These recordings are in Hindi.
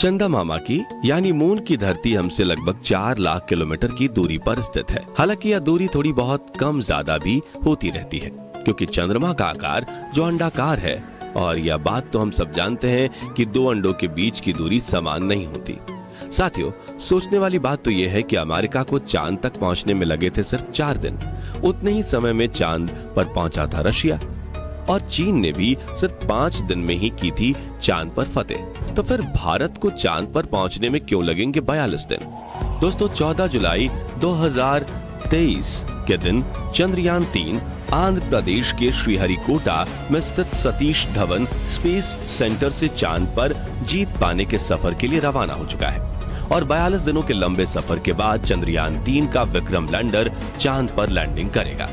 चंदा मामा की यानी मून की धरती हमसे लगभग 4 लाख किलोमीटर की दूरी पर स्थित है। हालांकि यह दूरी थोड़ी बहुत कम ज्यादा भी होती रहती है, क्योंकि चंद्रमा का आकार जो अंडाकार है, और यह बात तो हम सब जानते हैं कि दो अंडों के बीच की दूरी समान नहीं होती। साथियों, सोचने वाली बात तो यह है कि अमेरिका को चांद तक पहुंचने में लगे थे सिर्फ 4 दिन। उतने ही समय में चांद पर पहुंचा था रशिया, और चीन ने भी सिर्फ 5 दिन में ही की थी चांद पर फतेह। तो फिर भारत को चांद पर पहुंचने में क्यों लगेंगे 42 दिन? दोस्तों, 14 जुलाई 2023 के दिन चंद्रयान 3 आंध्र प्रदेश के श्रीहरिकोटा में स्थित सतीश धवन स्पेस सेंटर से चांद पर जीत पाने के सफर के लिए रवाना हो चुका है। और 42 दिनों के लंबे सफर के बाद चंद्रयान 3 का विक्रम लैंडर चांद पर लैंडिंग करेगा।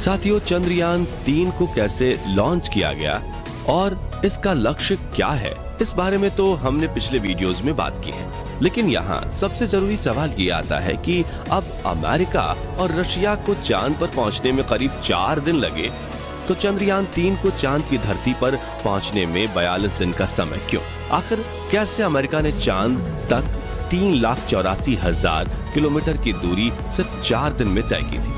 साथियों, चंद्रयान 3 को कैसे लॉन्च किया गया और इसका लक्ष्य क्या है, इस बारे में तो हमने पिछले वीडियोस में बात की है। लेकिन यहाँ सबसे जरूरी सवाल ये आता है कि अब अमेरिका और रशिया को चांद पर पहुंचने में करीब 4 दिन लगे, तो चंद्रयान 3 को चांद की धरती पर पहुंचने में 42 दिन का समय क्यों? आखिर कैसे अमेरिका ने चांद तक 3,84,000 किलोमीटर की दूरी सिर्फ 4 दिन में तय की थी?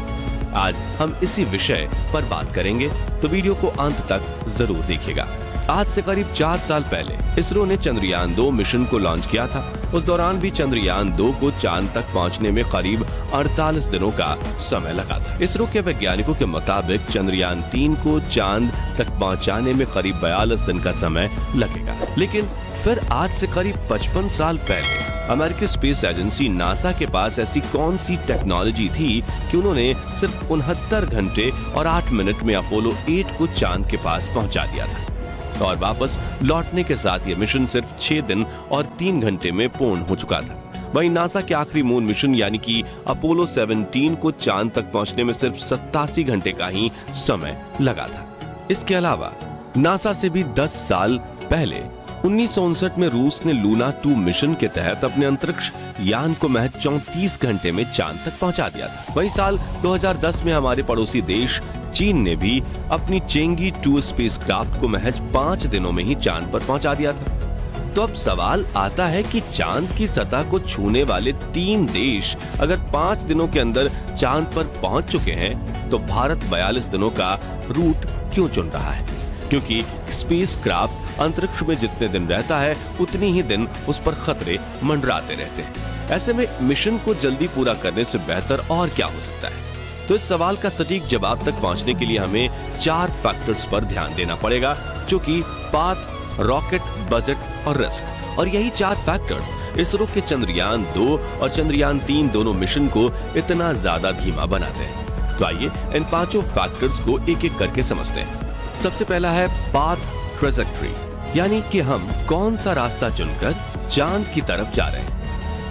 आज हम इसी विषय पर बात करेंगे, तो वीडियो को अंत तक जरूर देखिएगा। आज से करीब 4 साल पहले इसरो ने चंद्रयान 2 मिशन को लॉन्च किया था। उस दौरान भी चंद्रयान 2 को चांद तक पहुंचने में करीब 48 दिनों का समय लगा था। इसरो के वैज्ञानिकों के मुताबिक चंद्रयान 3 को चांद तक पहुंचाने में करीब 42 दिन का समय लगेगा। लेकिन फिर आज से करीब 55 साल पहले अमेरिकी स्पेस एजेंसी नासा के पास ऐसी कौन सी टेक्नोलॉजी थी कि उन्होंने सिर्फ 69 घंटे और 8 मिनट में अपोलो 8 को चांद के पास पहुंचा दिया था, और वापस लौटने के साथ ये मिशन सिर्फ 6 दिन और 3 घंटे में पूर्ण हो चुका था। वहीं नासा के आखिरी मून मिशन यानी कि अपोलो 17 को चांद तक पहुंचने में सिर्फ 87 घंटे का ही समय लगा था। इसके अलावा नासा से भी 10 साल पहले 1959 में रूस ने लूना 2 मिशन के तहत अपने अंतरिक्ष यान को महज 34 घंटे में चांद तक पहुंचा दिया था। वहीं साल 2010 में हमारे पड़ोसी देश चीन ने भी अपनी चेंगी 2 स्पेसक्राफ्ट को महज 5 दिनों में ही चांद पर पहुंचा दिया था। तो अब सवाल आता है कि चांद की सतह को छूने वाले 3 देश अगर 5 दिनों के अंदर चांद पर पहुंच चुके हैं, तो भारत 42 दिनों का रूट क्यों चुन रहा है? क्योंकि स्पेसक्राफ्ट अंतरिक्ष में जितने दिन रहता है, उतनी ही दिन उस पर खतरे मंडराते रहते हैं। ऐसे में मिशन को जल्दी पूरा करने से बेहतर और क्या हो सकता है? तो इस सवाल का सटीक जवाब तक पहुंचने के लिए हमें 4 फैक्टर्स पर ध्यान देना पड़ेगा, जो कि पाथ, रॉकेट, बजट और रिस्क। और यही 4 फैक्टर्स इसरो के चंद्रयान 2 और चंद्रयान 3 दोनों मिशन को इतना ज्यादा धीमा बनाते हैं। तो आइए इन 5 फैक्टर्स को एक एक करके समझते हैं। सबसे पहला है पाथ ट्रेजेक्टरी, यानी कि हम कौन सा रास्ता चुनकर चांद की तरफ जा रहे हैं।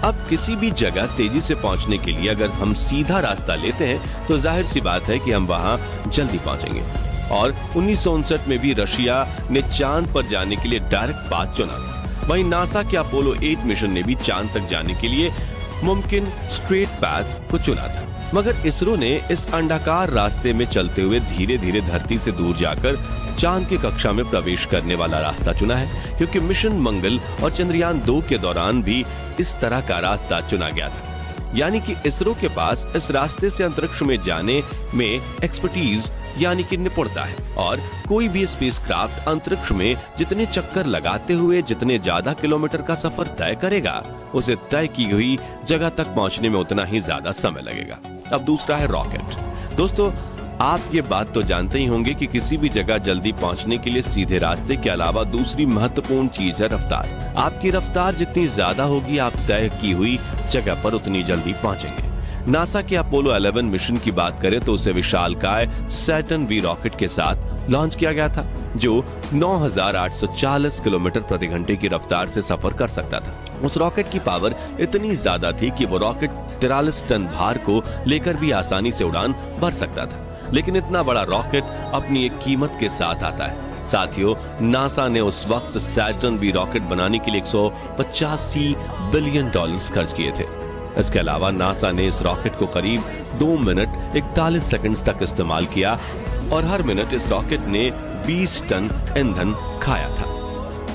अब किसी भी जगह तेजी से पहुंचने के लिए अगर हम सीधा रास्ता लेते हैं, तो जाहिर सी बात है कि हम वहां जल्दी पहुंचेंगे। और 1959 में भी रशिया ने चांद पर जाने के लिए डायरेक्ट पाथ चुना था। वहीं नासा के अपोलो 8 मिशन ने भी चांद तक जाने के लिए मुमकिन स्ट्रेट पाथ को चुना था। मगर इसरो ने इस अंडाकार रास्ते में चलते हुए धीरे धीरे धरती से दूर जाकर चांद की कक्षा में प्रवेश करने वाला रास्ता चुना है, क्योंकि मिशन मंगल और चंद्रयान 2 के दौरान भी इस तरह का रास्ता चुना गया था। यानी कि इसरो के पास इस रास्ते से अंतरिक्ष में जाने में एक्सपर्टीज यानी कि निपुणता है, और कोई भी स्पेसक्राफ्ट अंतरिक्ष में जितने चक्कर लगाते हुए जितने ज्यादा किलोमीटर का सफर तय करेगा, उसे तय की हुई जगह तक पहुंचने में उतना ही ज्यादा समय लगेगा। अब दूसरा है रॉकेट। दोस्तों, आप ये बात तो जानते ही होंगे कि किसी भी जगह जल्दी पहुंचने के लिए सीधे रास्ते के अलावा दूसरी महत्वपूर्ण चीज है रफ्तार। आपकी रफ्तार जितनी ज्यादा होगी, आप तय की हुई जगह पर उतनी जल्दी पहुंचेंगे। नासा के अपोलो 11 मिशन की बात करें तो उसे विशालकाय सैटर्न V रॉकेट के साथ लॉन्च किया गया था, जो 9,840 किलोमीटर प्रति घंटे की रफ्तार से सफर कर सकता था। उस रॉकेट की पावर इतनी ज्यादा थी कि वो रॉकेट 43 टन भार को लेकर भी आसानी से उड़ान भर सकता था। लेकिन इतना बड़ा रॉकेट अपनी एक कीमत के साथ आता है। साथियों, नासा ने उस वक्त सैटर्न V रॉकेट बनाने के लिए $185 बिलियन खर्च किए थे। इसके अलावा नासा ने इस रॉकेट को करीब 2 मिनट 41 सेकंड्स तक इस्तेमाल किया, और हर मिनट इस रॉकेट ने 20 टन ईंधन खाया था।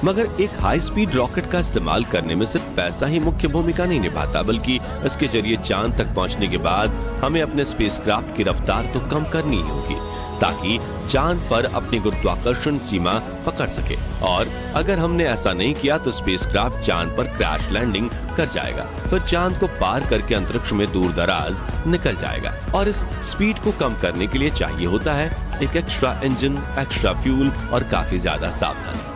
मगर एक हाई स्पीड रॉकेट का इस्तेमाल करने में सिर्फ पैसा ही मुख्य भूमिका नहीं निभाता, बल्कि इसके जरिए चांद तक पहुंचने के बाद हमें अपने स्पेसक्राफ्ट की रफ्तार तो कम करनी ही होगी ताकि चांद पर अपनी गुरुत्वाकर्षण सीमा पकड़ सके। और अगर हमने ऐसा नहीं किया तो स्पेसक्राफ्ट चांद पर क्रैश लैंडिंग कर जाएगा, फिर चांद को पार करके अंतरिक्ष में दूर दराज निकल जाएगा। और इस स्पीड को कम करने के लिए चाहिए होता है एक एक्स्ट्रा इंजन, एक्स्ट्रा फ्यूल और काफी ज्यादा सावधानी।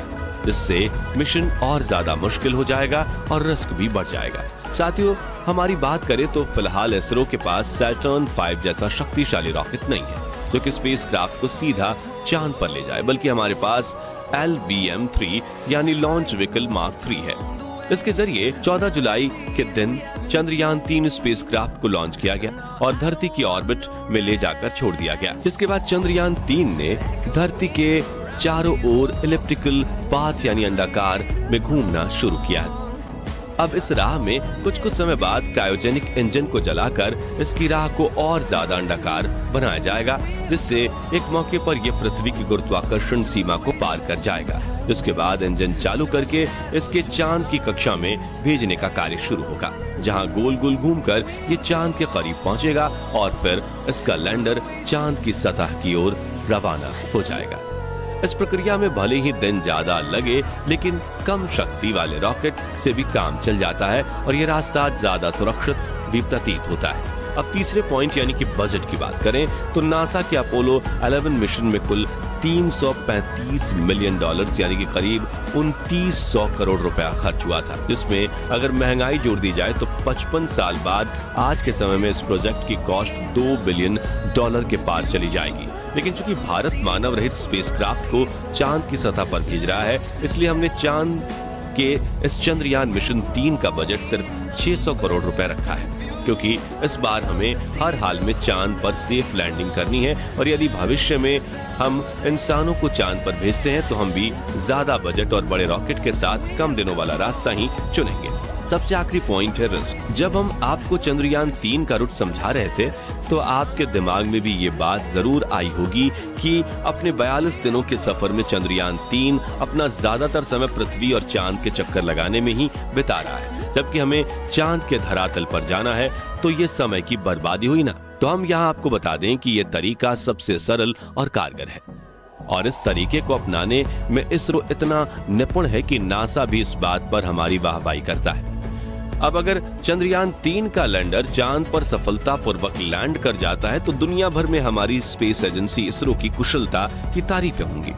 इससे मिशन और ज्यादा मुश्किल हो जाएगा और रिस्क भी बढ़ जाएगा। साथियों, हमारी बात करें तो फिलहाल इसरो के पास सैटर्न 5 जैसा शक्तिशाली रॉकेट नहीं है जो कि स्पेसक्राफ्ट को सीधा चांद पर ले जाए, बल्कि हमारे पास LVM-3 यानी लॉन्च व्हीकल मार्क 3 है। इसके जरिए 14 जुलाई के दिन चंद्रयान 3 स्पेसक्राफ्ट को लॉन्च किया गया और धरती की ऑर्बिट में ले जाकर छोड़ दिया गया। इसके बाद चंद्रयान 3 ने धरती के चारों ओर इलिप्टिकल पाथ यानी अंडाकार में घूमना शुरू किया। अब इस राह में कुछ समय बाद क्रायोजेनिक इंजन को जलाकर इसकी राह को और ज्यादा अंडाकार बनाया जाएगा, जिससे एक मौके पर यह पृथ्वी की गुरुत्वाकर्षण सीमा को पार कर जाएगा। इसके बाद इंजन चालू करके इसके चांद की कक्षा में भेजने का कार्य शुरू होगा, जहां गोल गोल घूमकर ये चांद के करीब पहुंचेगा और फिर इसका लैंडर चांद की सतह की ओर रवाना हो जाएगा। इस प्रक्रिया में भले ही दिन ज्यादा लगे, लेकिन कम शक्ति वाले रॉकेट से भी काम चल जाता है और ये रास्ता ज्यादा सुरक्षित भी प्रतीत होता है। अब तीसरे पॉइंट यानी कि बजट की बात करें तो नासा के अपोलो 11 मिशन में कुल $335 मिलियन यानी कि करीब 2900 करोड़ रुपया खर्च हुआ था, जिसमें अगर महंगाई जोड़ दी जाए तो 55 साल बाद आज के समय में इस प्रोजेक्ट की कॉस्ट $2 बिलियन के पार चली जाएगी। लेकिन चूंकि भारत मानव रहित स्पेसक्राफ्ट को चांद की सतह पर भेज रहा है, इसलिए हमने चांद के इस चंद्रयान मिशन 3 का बजट सिर्फ 600 करोड़ रुपए रखा है, क्योंकि इस बार हमें हर हाल में चांद पर सेफ लैंडिंग करनी है और यदि भविष्य में हम इंसानों को चांद पर भेजते हैं तो हम भी ज्यादा बजट और बड़े रॉकेट के साथ कम दिनों वाला रास्ता ही चुनेंगे। सबसे आखिरी पॉइंट है रिस्क। जब हम आपको चंद्रयान 3 का रूट समझा रहे थे तो आपके दिमाग में भी ये बात जरूर आई होगी कि अपने 42 दिनों के सफर में चंद्रयान 3 अपना ज्यादातर समय पृथ्वी और चांद के चक्कर लगाने में ही बिता रहा है, जबकि हमें चांद के धरातल पर जाना है, तो ये समय की बर्बादी हुई ना। तो हम यहाँ आपको बता दें कि ये तरीका सबसे सरल और कारगर है और इस तरीके को अपनाने में इसरो इतना निपुण है कि नासा भी इस बात पर हमारी वाहवाही करता है। अब अगर चंद्रयान 3 का लैंडर चांद पर सफलतापूर्वक लैंड कर जाता है तो दुनिया भर में हमारी स्पेस एजेंसी इसरो की कुशलता की तारीफें होंगी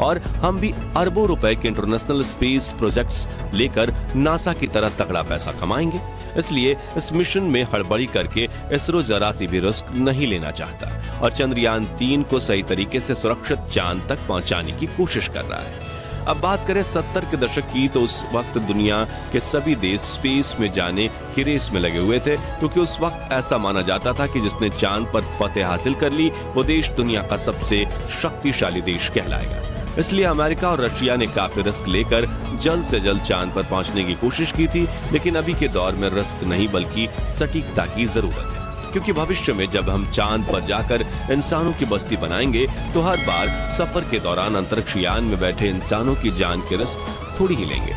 और हम भी अरबों रुपए के इंटरनेशनल स्पेस प्रोजेक्ट्स लेकर नासा की तरह तगड़ा पैसा कमाएंगे। इसलिए इस मिशन में हड़बड़ी करके इसरो जरा सी भी रिस्क नहीं लेना चाहता और चंद्रयान 3 को सही तरीके से सुरक्षित चांद तक पहुंचाने की कोशिश कर रहा है। अब बात करें 70 के दशक की तो उस वक्त दुनिया के सभी देश स्पेस में जाने की रेस में लगे हुए थे, क्योंकि उस वक्त ऐसा माना जाता था कि जिसने चांद पर फतेह हासिल कर ली वो देश दुनिया का सबसे शक्तिशाली देश कहलाएगा। इसलिए अमेरिका और रशिया ने काफी रिस्क लेकर जल्द से जल्द चांद पर पहुंचने की कोशिश की थी, लेकिन अभी के दौर में रिस्क नहीं बल्कि सटीकता की जरूरत है, क्योंकि भविष्य में जब हम चांद पर जाकर इंसानों की बस्ती बनाएंगे तो हर बार सफर के दौरान अंतरिक्ष यान में बैठे इंसानों की जान के रिस्क थोड़ी ही लेंगे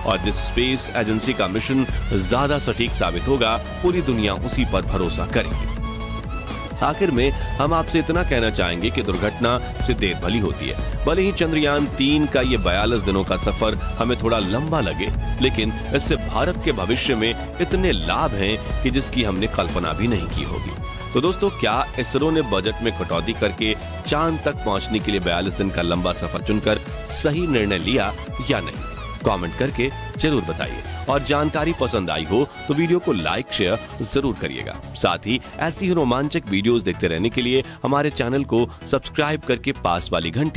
और जिस स्पेस एजेंसी का मिशन ज्यादा सटीक साबित होगा पूरी दुनिया उसी पर भरोसा करेगी। आखिर में हम आपसे इतना कहना चाहेंगे कि दुर्घटना से देर भली होती है। भले ही चंद्रयान 3 का ये 42 दिनों का सफर हमें थोड़ा लंबा लगे, लेकिन इससे भारत के भविष्य में इतने लाभ हैं कि जिसकी हमने कल्पना भी नहीं की होगी। तो दोस्तों, क्या इसरो ने बजट में कटौती करके चांद तक पहुंचने के लिए 42 दिन का लंबा सफर चुनकर सही निर्णय लिया या नहीं? कमेंट करके जरूर बताइए और जानकारी पसंद आई हो तो वीडियो को लाइक शेयर जरूर करिएगा। साथ ही ऐसी ही रोमांचक वीडियोस देखते रहने के लिए हमारे चैनल को सब्सक्राइब करके पास वाली घंटी